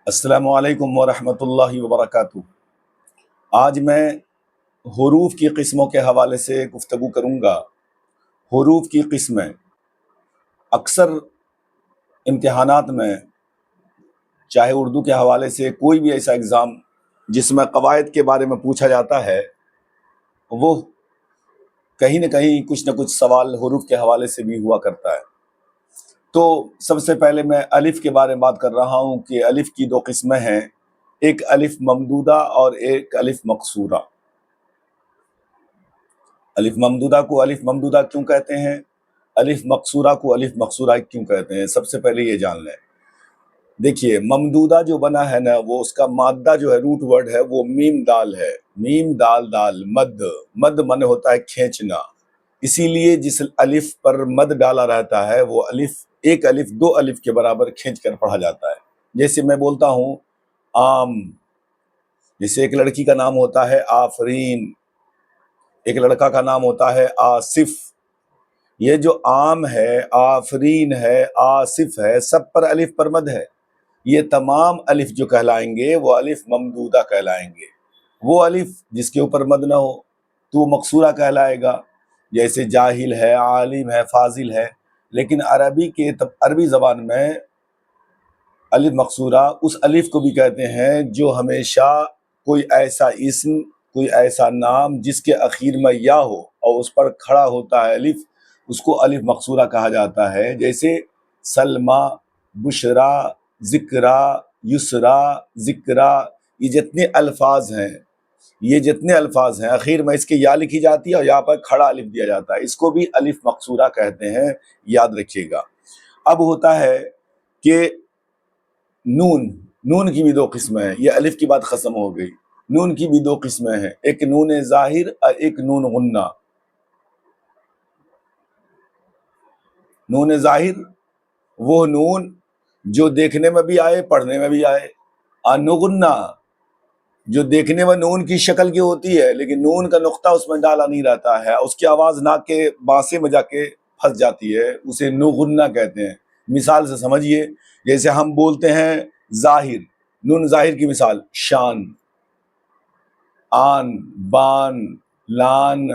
السلام علیکم ورحمۃ اللہ وبرکاتہ۔ آج میں حروف کی قسموں کے حوالے سے گفتگو کروں گا۔ حروف کی قسمیں اکثر امتحانات میں، چاہے اردو کے حوالے سے کوئی بھی ایسا ایگزام جس میں قواعد کے بارے میں پوچھا جاتا ہے، وہ کہیں نہ کہیں کچھ نہ کچھ سوال حروف کے حوالے سے بھی ہوا کرتا ہے۔ تو سب سے پہلے میں الف کے بارے میں بات کر رہا ہوں کہ الف کی دو قسمیں ہیں، ایک الف ممدودہ اور ایک الف مقصورہ۔ الف ممدودہ کو الف ممدودہ کیوں کہتے ہیں، الف مقصورہ کو الف مقصورہ کیوں کہتے ہیں، سب سے پہلے یہ جان لیں۔ دیکھیے، ممدودہ جو بنا ہے نا، وہ اس کا مادہ جو ہے، روٹ ورڈ ہے، وہ میم دال ہے۔ میم دال دال، مد مد من ہوتا ہے کھینچنا، اسی لیے جس الف پر مد ڈالا رہتا ہے وہ الف ایک الف دو الف کے برابر کھینچ کر پڑھا جاتا ہے۔ جیسے میں بولتا ہوں آم، جیسے ایک لڑکی کا نام ہوتا ہے آفرین، ایک لڑکا کا نام ہوتا ہے آصف۔ یہ جو عام ہے، آفرین ہے، آصف ہے، سب پر الف پر مد ہے۔ یہ تمام الف جو کہلائیں گے وہ الف ممدودہ کہلائیں گے۔ وہ الف جس کے اوپر مد نہ ہو تو وہ مقصورہ کہلائے گا، جیسے جاہل ہے، عالم ہے، فاضل ہے۔ لیکن عربی زبان میں الف مقصورہ اس الف کو بھی کہتے ہیں جو ہمیشہ کوئی ایسا اسم، کوئی ایسا نام جس کے اخیر میں یا ہو اور اس پر کھڑا ہوتا ہے الف، اس کو الف مقصورہ کہا جاتا ہے۔ جیسے سلمہ، بشرا، ذکرا، یسرا، ذکرا، یہ جتنے الفاظ ہیں اخیر میں اس کے یا لکھی جاتی ہے اور یہاں پر کھڑا الف دیا جاتا ہے، اس کو بھی الف مقصورہ کہتے ہیں، یاد رکھیے گا۔ اب ہوتا ہے کہ نون کی بھی دو قسمیں ہیں، یہ الف کی بات ختم ہو گئی۔ نون کی بھی دو قسمیں ہیں، ایک نون ظاہر اور ایک نون غنہ۔ نون ظاہر وہ نون جو دیکھنے میں بھی آئے، پڑھنے میں بھی آئے، اور نغنہ جو دیکھنے میں نون کی شکل کی ہوتی ہے لیکن نون کا نقطہ اس میں ڈالا نہیں رہتا ہے، اس کی آواز ناک کے بانسے میں جا کے پھنس جاتی ہے، اسے نغنہ کہتے ہیں۔ مثال سے سمجھیے، جیسے ہم بولتے ہیں ظاہر، نون ظاہر کی مثال شان، آن، بان، لان،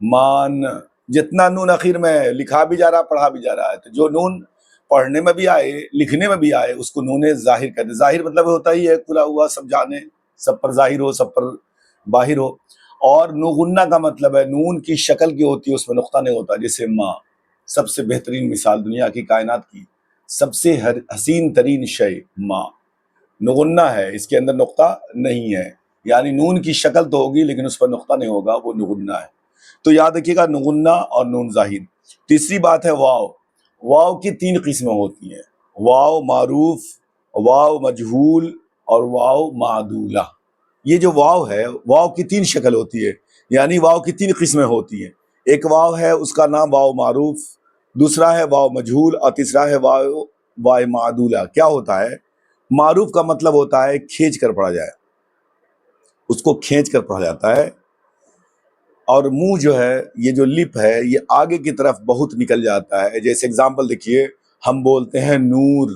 مان، جتنا نون اخیر میں لکھا بھی جا رہا پڑھا بھی جا رہا ہے، تو جو نون پڑھنے میں بھی آئے لکھنے میں بھی آئے اس کو نون ظاہر کہتے ہیں۔ ظاہر مطلب ہوتا ہی ہے کھلا ہوا، سب جانے، سب پر ظاہر ہو، سب پر باہر ہو۔ اور نغنہ کا مطلب ہے نون کی شکل کی ہوتی ہے، اس میں نقطہ نہیں ہوتا، جیسے ماں، سب سے بہترین مثال دنیا کی کائنات کی سب سے حسین ترین شے ماں، نغنہ ہے، اس کے اندر نقطہ نہیں ہے، یعنی نون کی شکل تو ہوگی لیکن اس پر نقطہ نہیں ہوگا، وہ نغنہ ہے۔ تو یاد رکھیے گا، نغنہ اور نون ظاہر۔ تیسری بات ہے واو۔ واو کی تین قسمیں ہوتی ہیں، واو معروف، واو مجہول اور واو معدولہ۔ یہ جو واو ہے، واو کی تین شکل ہوتی ہے، یعنی واو کی تین قسمیں ہوتی ہیں۔ ایک واو ہے اس کا نام واو معروف، دوسرا ہے واو مجہول اور تیسرا ہے واو معدولہ۔ کیا ہوتا ہے؟ معروف کا مطلب ہوتا ہے کھینچ کر پڑھا جائے، اس کو کھینچ کر پڑھا جاتا ہے، اور منہ جو ہے، یہ جو لپ ہے، یہ آگے کی طرف بہت نکل جاتا ہے۔ جیسے اگزامپل دیکھیے، ہم بولتے ہیں نور،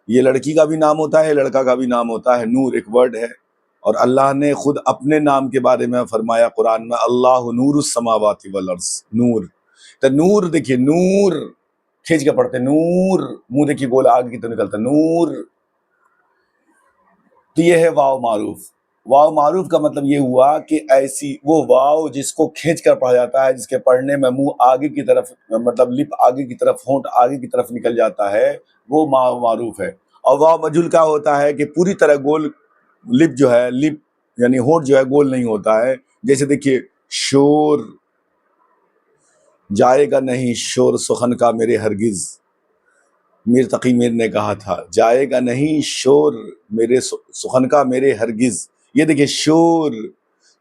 یہ لڑکی کا بھی نام ہوتا ہے، لڑکا کا بھی نام ہوتا ہے، نور ایک ورڈ ہے، اور اللہ نے خود اپنے نام کے بارے میں فرمایا قرآن میں، اللہ نور السماوات والارض، نور۔ تو نور دیکھیے، نور کھینچ کے پڑھتے، نور، منہ دیکھیے گولا آگے کی طرف نکلتا، نور۔ تو یہ ہے واو معروف۔ واو معروف کا مطلب یہ ہوا کہ ایسی وہ واو جس کو کھینچ کر پڑھا جاتا ہے، جس کے پڑھنے میں منہ آگے کی طرف، مطلب لپ آگے کی طرف، ہونٹ آگے کی طرف نکل جاتا ہے، وہ واو معروف ہے۔ اور واو مجہول کیا ہوتا ہے کہ پوری طرح گول لپ جو ہے، لپ یعنی ہونٹ جو ہے گول نہیں ہوتا ہے۔ جیسے دیکھیے، شور، جائے گا نہیں شور سخن کا میرے ہرگز، میر تقی میر نے کہا تھا، جائے گا نہیں شور میرے سخن کا میرے ہرگز۔ یہ دیکھیں، شور،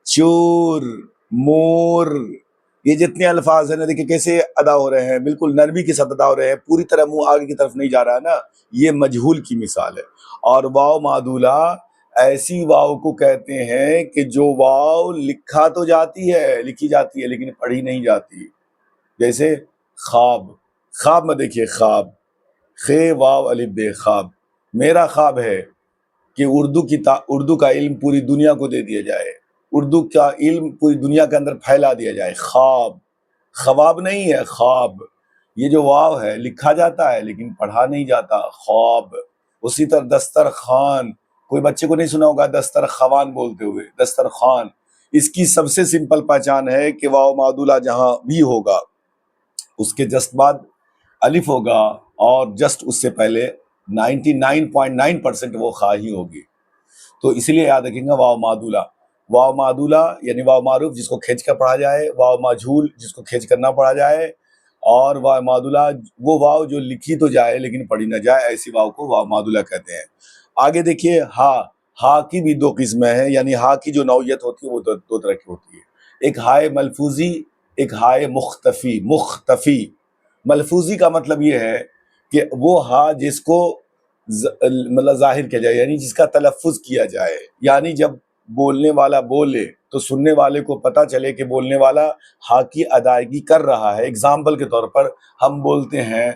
چور، مور، یہ جتنے الفاظ ہیں نا، دیکھیں کیسے ادا ہو رہے ہیں، بالکل نرمی کے ساتھ ادا ہو رہے ہیں، پوری طرح منہ آگے کی طرف نہیں جا رہا ہے نا، یہ مجہول کی مثال ہے۔ اور واو معدولہ ایسی واو کو کہتے ہیں کہ جو واو لکھی جاتی ہے لیکن پڑھی نہیں جاتی۔ جیسے خواب، خواب میں دیکھیے، خواب، خے واو الف بے، خواب، میرا خواب ہے کہ اردو کا علم پوری دنیا کو دے دیا جائے، اردو کا علم پوری دنیا کے اندر پھیلا دیا جائے۔ خواب نہیں ہے، خواب۔ یہ جو واو ہے لکھا جاتا ہے لیکن پڑھا نہیں جاتا، خواب۔ اسی طرح دسترخوان، کوئی بچے کو نہیں سنا ہوگا دسترخوان بولتے ہوئے، دسترخوان۔ اس کی سب سے سمپل پہچان ہے کہ واو معدولہ جہاں بھی ہوگا اس کے جسٹ بعد الف ہوگا، اور جسٹ اس سے پہلے 99.9% وہ خا ہی ہوگی۔ تو اسی لیے یاد رکھیں گا واو معدولہ یعنی واو معروف جس کو کھینچ کر پڑھا جائے، واو مجہول جس کو کھینچ کر نہ پڑھا جائے، اور واو معدولہ وہ واو جو لکھی تو جائے لیکن پڑھی نہ جائے، ایسی واو کو واو معدولہ کہتے ہیں۔ آگے دیکھیے ہا کی بھی دو قسمیں ہیں، یعنی ہا کی جو نوعیت ہوتی ہے وہ دو طرح کی ہوتی ہے، ایک ہائے ملفوظی، ایک ہائے مختفی۔ ملفوظی کا مطلب یہ ہے کہ وہ ہا جس کو مطلب ظاہر کیا جائے، یعنی جس کا تلفظ کیا جائے، یعنی جب بولنے والا بولے تو سننے والے کو پتا چلے کہ بولنے والا ہا کی ادائیگی کر رہا ہے۔ اگزامپل کے طور پر ہم بولتے ہیں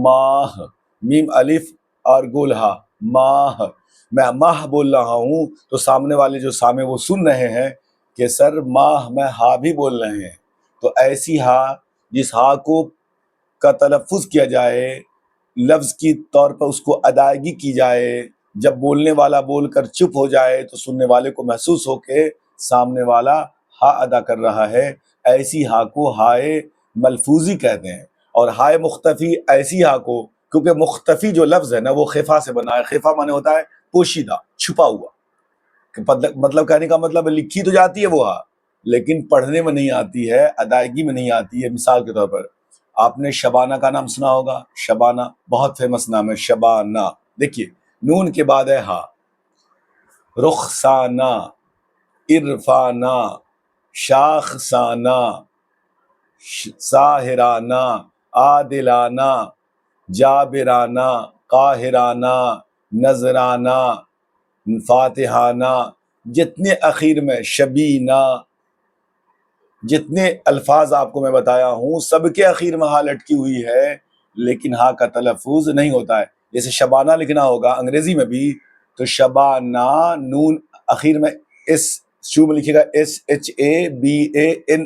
ماہ، میم الف اور گول ہا، ماہ۔ میں ماہ بول رہا ہوں تو سامنے والے جو سامنے وہ سن رہے ہیں کہ سر ماہ میں ہا بھی بول رہے ہیں۔ تو ایسی ہا جس ہا کو کا تلفظ کیا جائے، لفظ کی طور پر اس کو ادائیگی کی جائے، جب بولنے والا بول کر چپ ہو جائے تو سننے والے کو محسوس ہو کہ سامنے والا ہا ادا کر رہا ہے، ایسی ہا کو ہائے ملفوظی کہتے ہیں۔ اور ہائے مختفی ایسی ہا کو، کیونکہ مختفی جو لفظ ہے نا وہ خفا سے بنا ہے، خفا مانے ہوتا ہے پوشیدہ، چھپا ہوا۔ مطلب کہنے کا مطلب لکھی تو جاتی ہے وہ ہا لیکن پڑھنے میں نہیں آتی ہے، ادائیگی میں نہیں آتی ہے۔ مثال کے طور پر آپ نے شبانہ کا نام سنا ہوگا، شبانہ بہت فیمس نام ہے، شبانہ۔ دیکھیے نون کے بعد ہے ہا، رخسانہ، عرفانہ، شاخسانہ، ساحرانہ، عادلانہ، جابرانہ، قاہرانہ، نذرانہ، فاتحانہ، جتنے اخیر میں شبینہ، جتنے الفاظ آپ کو میں بتایا ہوں سب کے اخیر میں ہا لٹکی ہوئی ہے لیکن ہا کا تلفظ نہیں ہوتا ہے۔ جیسے شبانہ لکھنا ہوگا انگریزی میں بھی تو شبانہ، نون اخیر میں ایس، شروع میں لکھے گا SHABANA،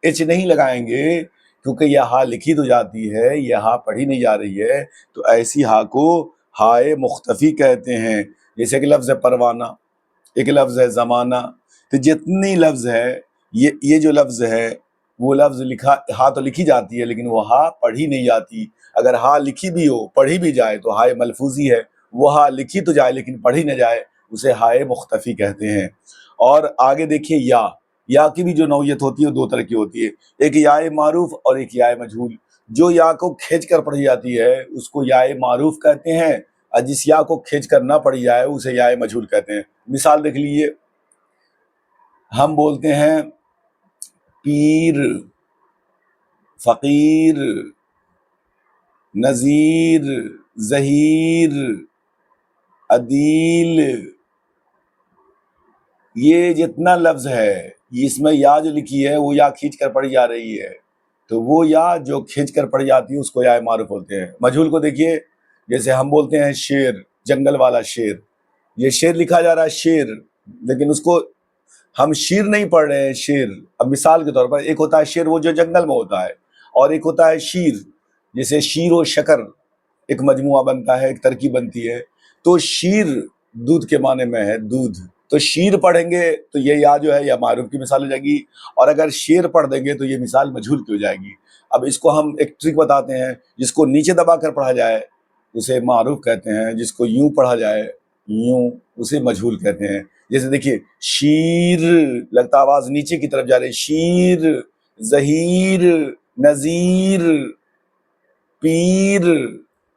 ایچ نہیں لگائیں گے کیونکہ یہ ہا لکھی تو جاتی ہے، یہ ہا پڑھی نہیں جا رہی ہے، تو ایسی ہا کو ہائے مختفی کہتے ہیں۔ جیسے کہ لفظ ہے پروانہ، ایک لفظ ہے زمانہ، تو جتنی لفظ ہے یہ جو لفظ ہے وہ لفظ لکھا ہا تو لکھی جاتی ہے لیکن وہ ہا پڑھی نہیں جاتی۔ اگر ہا لکھی بھی ہو پڑھی بھی جائے تو ہائے ملفوظی ہے، وہ ہا لکھی تو جائے لیکن پڑھی نہ جائے اسے ہائے مختفی کہتے ہیں۔ اور آگے دیکھیے یا کی بھی جو نوعیت ہوتی ہے وہ دو طرح کی ہوتی ہے، ایک یا معروف اور ایک یا مجہول۔ جو یا کو کھینچ کر پڑھی جاتی ہے اس کو یا معروف کہتے ہیں، اور جس یا کو کھینچ کر نہ پڑھی جائے اسے یا مجہول کہتے ہیں۔ مثال دیکھ لیجیے، ہم بولتے ہیں پیر، فقیر، نذیر، ظہیر، عدیل، یہ جتنا لفظ ہے اس میں یا جو لکھی ہے وہ یا کھینچ کر پڑھی جا رہی ہے، تو وہ یا جو کھینچ کر پڑھی جاتی ہے اس کو یا معروف بولتے ہیں۔ مجہول کو دیکھیے، جیسے ہم بولتے ہیں شیر، جنگل والا شیر، یہ شیر لکھا جا رہا ہے شیر لیکن اس کو ہم شیر نہیں پڑھ رہے ہیں، شیر۔ اب مثال کے طور پر ایک ہوتا ہے شیر وہ جو جنگل میں ہوتا ہے، اور ایک ہوتا ہے شیر، جیسے شیر و شکر ایک مجموعہ بنتا ہے، ایک ترکیب بنتی ہے، تو شیر دودھ کے معنی میں ہے، دودھ، تو شیر پڑھیں گے تو یہ یا جو ہے یا معروف کی مثال ہو جائے گی، اور اگر شیر پڑھ دیں گے تو یہ مثال مجہول کی ہو جائے گی۔ اب اس کو ہم ایک ٹرک بتاتے ہیں، جس کو نیچے دبا کر پڑھا جائے اسے معروف کہتے ہیں، جس کو یوں پڑھا جائے یوں اسے مجہول کہتے ہیں۔ جیسے دیکھیے شیر لگتا آواز نیچے کی طرف جا رہی، شیر، ظہیر، نذیر، پیر،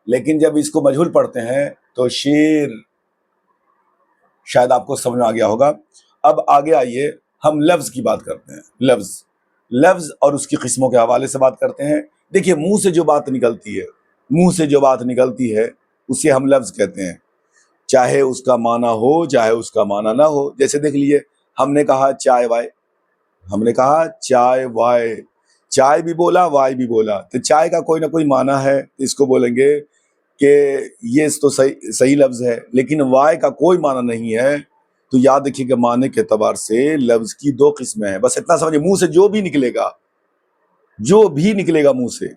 لیکن جب اس کو مجہول پڑھتے ہیں تو شیر۔ شاید آپ کو سمجھ میں آ گیا ہوگا۔ اب آگے آئیے ہم لفظ کی بات کرتے ہیں، لفظ اور اس کی قسموں کے حوالے سے بات کرتے ہیں۔ دیکھیے منہ سے جو بات نکلتی ہے اسے ہم لفظ کہتے ہیں، چاہے اس کا معنی ہو چاہے اس کا معنی نہ ہو۔ جیسے دیکھ لیجیے، ہم نے کہا چائے وائے، چائے بھی بولا وائے بھی بولا، تو چائے کا کوئی نہ کوئی معنی ہے، اس کو بولیں گے کہ یہ تو صحیح لفظ ہے لیکن وائے کا کوئی معنی نہیں ہے، تو یاد رکھیے کہ معنی کے اعتبار سے لفظ کی دو قسمیں ہیں. بس اتنا سمجھے، منہ سے جو بھی نکلے گا منہ سے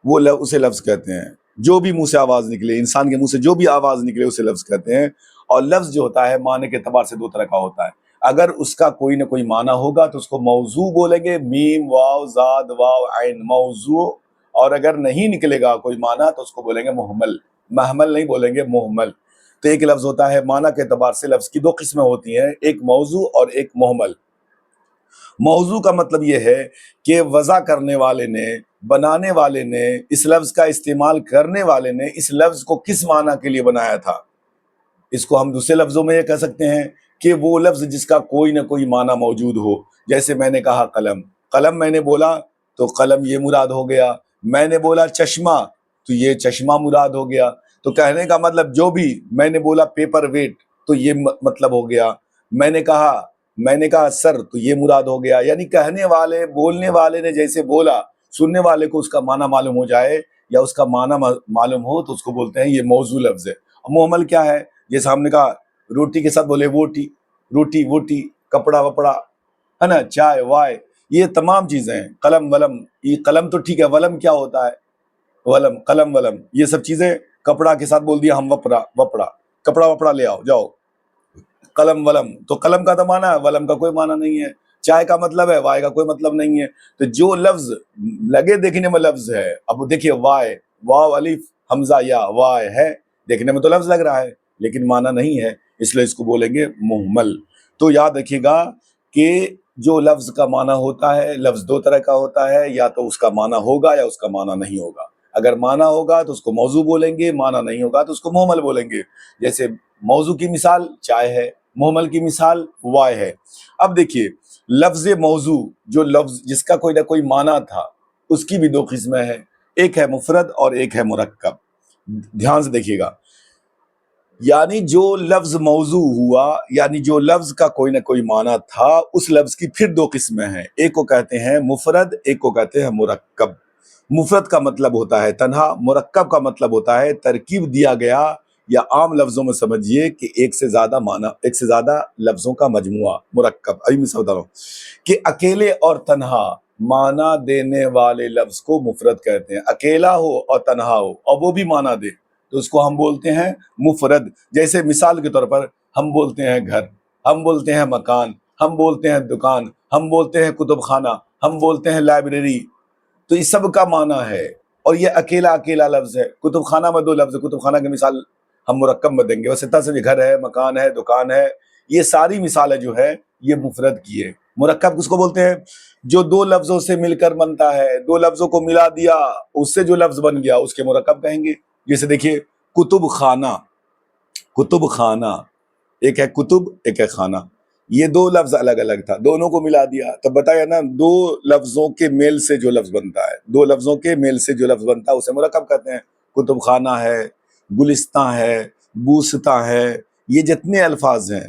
وہ اسے لفظ کہتے ہیں. جو بھی منہ سے آواز نکلے، انسان کے منہ سے جو بھی آواز نکلے اسے لفظ کہتے ہیں. اور لفظ جو ہوتا ہے معنی کے اعتبار سے دو طرح کا ہوتا ہے. اگر اس کا کوئی نہ کوئی معنی ہوگا تو اس کو موضوع بولیں گے، میم واو زاد واو عین موضوع. اور اگر نہیں نکلے گا کوئی معنی تو اس کو بولیں گے محمل. محمل نہیں بولیں گے، محمل. تو ایک لفظ ہوتا ہے معنی کے اعتبار سے لفظ کی دو قسمیں ہوتی ہیں، ایک موضوع اور ایک محمل. موضوع کا مطلب یہ ہے کہ وضع کرنے والے نے، بنانے والے نے، اس لفظ کا استعمال کرنے والے نے اس لفظ کو کس معنی کے لیے بنایا تھا. اس کو ہم دوسرے لفظوں میں یہ کہہ سکتے ہیں کہ وہ لفظ جس کا کوئی نہ کوئی معنی موجود ہو. جیسے میں نے کہا قلم، قلم میں نے بولا تو قلم یہ مراد ہو گیا. میں نے بولا چشمہ تو یہ چشمہ مراد ہو گیا. تو کہنے کا مطلب جو بھی میں نے بولا پیپر ویٹ تو یہ مطلب ہو گیا. میں نے کہا سر تو یہ مراد ہو گیا. یعنی کہنے والے، بولنے والے نے جیسے بولا، سننے والے کو اس کا معنی معلوم ہو جائے یا اس کا معنی معلوم ہو تو اس کو بولتے ہیں یہ موضوع لفظ ہے. محمل کیا ہے؟ جیسے ہم نے کہا روٹی کے ساتھ بولے ووٹی، روٹی ووٹی، کپڑا وپڑا، ہے نا، چائے وائے، یہ تمام چیزیں ہیں. قلم ولم، یہ قلم تو ٹھیک ہے، ولم کیا ہوتا ہے؟ ولم، قلم ولم، یہ سب چیزیں. کپڑا کے ساتھ بول دیا ہم وپڑا، کپڑا وپڑا لے آؤ جاؤ. قلم ولم، تو قلم کا تو معنی ہے، ولم کا کوئی معنی نہیں ہے. چائے کا مطلب ہے، وائے کا کوئی مطلب نہیں ہے. تو جو لفظ لگے دیکھنے میں لفظ ہے، اب دیکھیے وائے، واو الف حمزہ یا وائے ہے، دیکھنے میں تو لفظ لگ رہا ہے لیکن معنی نہیں ہے، اس لیے اس کو بولیں گے محمل. تو یاد رکھیے گا کہ جو لفظ کا معنی ہوتا ہے، لفظ دو طرح کا ہوتا ہے، یا تو اس کا معنی ہوگا یا اس کا معنی نہیں ہوگا. اگر معنی ہوگا تو اس کو موضوع بولیں گے، معنی نہیں ہوگا تو اس کو محمل بولیں گے. جیسے موضوع کی مثال چائے ہے، محمل کی مثال وائے ہے. اب دیکھیے لفظ موضوع، جو لفظ جس کا کوئی نہ کوئی معنی تھا، اس کی بھی دو قسمیں ہیں، ایک ہے مفرد اور ایک ہے مرکب. دھیان سے دیکھیے گا، یعنی جو لفظ موضوع ہوا، یعنی جو لفظ کا کوئی نہ کوئی معنی تھا، اس لفظ کی پھر دو قسمیں ہیں، ایک کو کہتے ہیں مفرد، ایک کو کہتے ہیں مرکب. مفرد کا مطلب ہوتا ہے تنہا، مرکب کا مطلب ہوتا ہے ترکیب دیا گیا، یا عام لفظوں میں سمجھیے کہ ایک سے زیادہ معنی، ایک سے زیادہ لفظوں کا مجموعہ. مرکب ابھی میں بتا رہا ہوں کہ اکیلے اور تنہا معنی دینے والے لفظ کو مفرد کہتے ہیں. اکیلا ہو اور تنہا ہو اور وہ بھی معنی دے تو اس کو ہم بولتے ہیں مفرد. جیسے مثال کے طور پر ہم بولتے ہیں گھر، ہم بولتے ہیں مکان، ہم بولتے ہیں دکان، ہم بولتے ہیں کتب خانہ، ہم بولتے ہیں لائبریری. تو اس سب کا معنی ہے اور یہ اکیلا لفظ ہے. کتب خانہ میں دو لفظ ہے، کتب خانہ کی مثال ہم مرکب میں دیں گے. بس اتنا سمجھے، گھر ہے، مکان ہے، دکان ہے، یہ ساری مثالیں جو ہے یہ مفرد کی ہے. مرکب کس کو بولتے ہیں؟ جو دو لفظوں سے مل کر بنتا ہے، دو لفظوں کو ملا دیا، اس سے جو لفظ بن گیا اس کے مرکب کہیں گے. جیسے دیکھیے کتب خانہ، کتب خانہ، ایک ہے کتب ایک ہے خانہ، یہ دو لفظ الگ الگ تھا، دونوں کو ملا دیا تب بتایا نا، دو لفظوں کے میل سے جو لفظ بنتا ہے، دو لفظوں کے میل سے جو لفظ بنتا ہے اسے مرکب کہتے ہیں. کتب خانہ ہے، گلستان ہے، بوستان ہے، یہ جتنے الفاظ ہیں،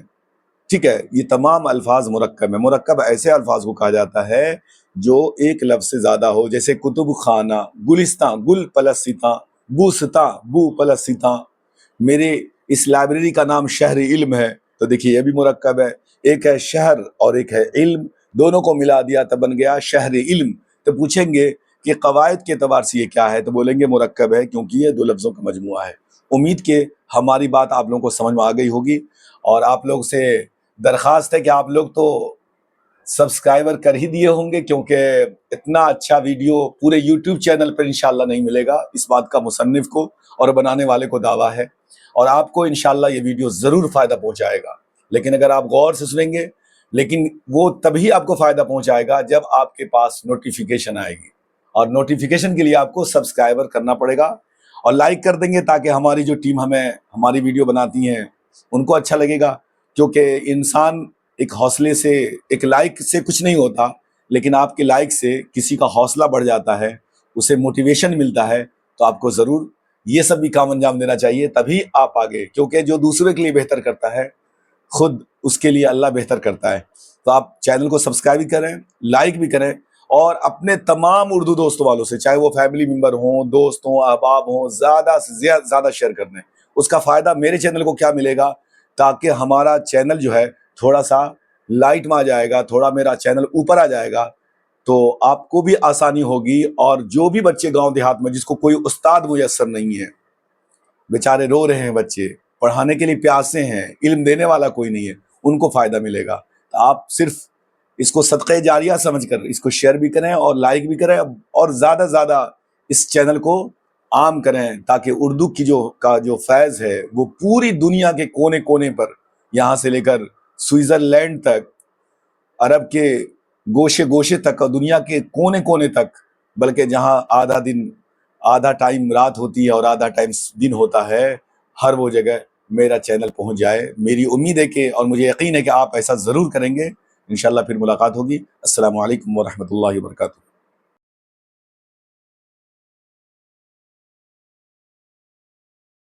ٹھیک ہے، یہ تمام الفاظ مرکب ہیں. مرکب ایسے الفاظ کو کہا جاتا ہے جو ایک لفظ سے زیادہ ہو. جیسے کتب خانہ، گلستان، گل پلس سیتا، بوستان، بو پلس سیتا. میرے اس لائبریری کا نام شہر علم ہے، تو دیکھیے یہ بھی مرکب ہے. ایک ہے شہر اور ایک ہے علم، دونوں کو ملا دیا تب بن گیا شہر علم. تو پوچھیں گے کہ قواعد کے اعتبار سے یہ کیا ہے، تو بولیں گے مرکب ہے، کیونکہ یہ دو لفظوں کا مجموعہ ہے. امید کہ ہماری بات آپ لوگوں کو سمجھ میں آ گئی ہوگی، اور آپ لوگ سے درخواست ہے کہ آپ لوگ تو سبسکرائبر کر ہی دیے ہوں گے، کیونکہ اتنا اچھا ویڈیو پورے یوٹیوب چینل پر انشاءاللہ نہیں ملے گا. اس بات کا مصنف کو اور بنانے والے کو دعویٰ ہے، اور آپ کو انشاءاللہ یہ ویڈیو ضرور فائدہ پہنچائے گا. لیکن اگر آپ غور سے سنیں گے، لیکن وہ تبھی آپ کو فائدہ پہنچائے گا جب آپ کے پاس نوٹیفیکیشن آئے گی، اور نوٹیفیکیشن کے لیے آپ کو سبسکرائبر کرنا پڑے گا اور لائک کر دیں گے، تاکہ ہماری جو ٹیم ہماری ویڈیو بناتی ہیں ان کو اچھا لگے گا. کیونکہ انسان ایک حوصلے سے، ایک لائک سے کچھ نہیں ہوتا، لیکن آپ کے لائک سے کسی کا حوصلہ بڑھ جاتا ہے، اسے موٹیویشن ملتا ہے. تو آپ کو ضرور یہ سب بھی کام انجام دینا چاہیے، تبھی آپ آگے، کیونکہ جو دوسرے کے لیے بہتر کرتا ہے خود اس کے لیے اللہ بہتر کرتا ہے. تو آپ چینل کو سبسکرائب بھی کریں، لائک بھی کریں، اور اپنے تمام اردو دوستوں والوں سے، چاہے وہ فیملی ممبر ہوں، دوست ہوں، احباب ہوں، زیادہ سے زیادہ شیئر کر دیں۔ اس کا فائدہ میرے چینل کو کیا ملے گا، تاکہ ہمارا چینل جو ہے تھوڑا سا لائٹ میں آ جائے گا، تھوڑا میرا چینل اوپر آ جائے گا، تو آپ کو بھی آسانی ہوگی۔ اور جو بھی بچے گاؤں دیہات میں جس کو کوئی استاد میسر نہیں ہے، بیچارے رو رہے ہیں، بچے پڑھانے کے لیے پیاسے ہیں، علم دینے والا کوئی نہیں ہے، ان کو فائدہ ملے گا۔ تو آپ صرف اس کو صدقہ جاریہ سمجھ کر اس کو شیئر بھی کریں اور لائک بھی کریں، اور زیادہ زیادہ اس چینل کو عام کریں، تاکہ اردو کی جو فیض ہے وہ پوری دنیا کے کونے کونے پر، یہاں سے لے کر سوئٹزرلینڈ تک، عرب کے گوشے گوشے تک، اور دنیا کے کونے کونے تک، بلکہ جہاں آدھا ٹائم رات ہوتی ہے اور آدھا ٹائم دن ہوتا ہے، ہر وہ جگہ میرا چینل پہنچ جائے۔ میری امید ہے کہ، اور مجھے یقین ہے کہ آپ ایسا ضرور کریں گے۔ انشاءاللہ پھر ملاقات ہوگی۔ السلام علیکم ورحمۃ اللہ وبرکاتہ۔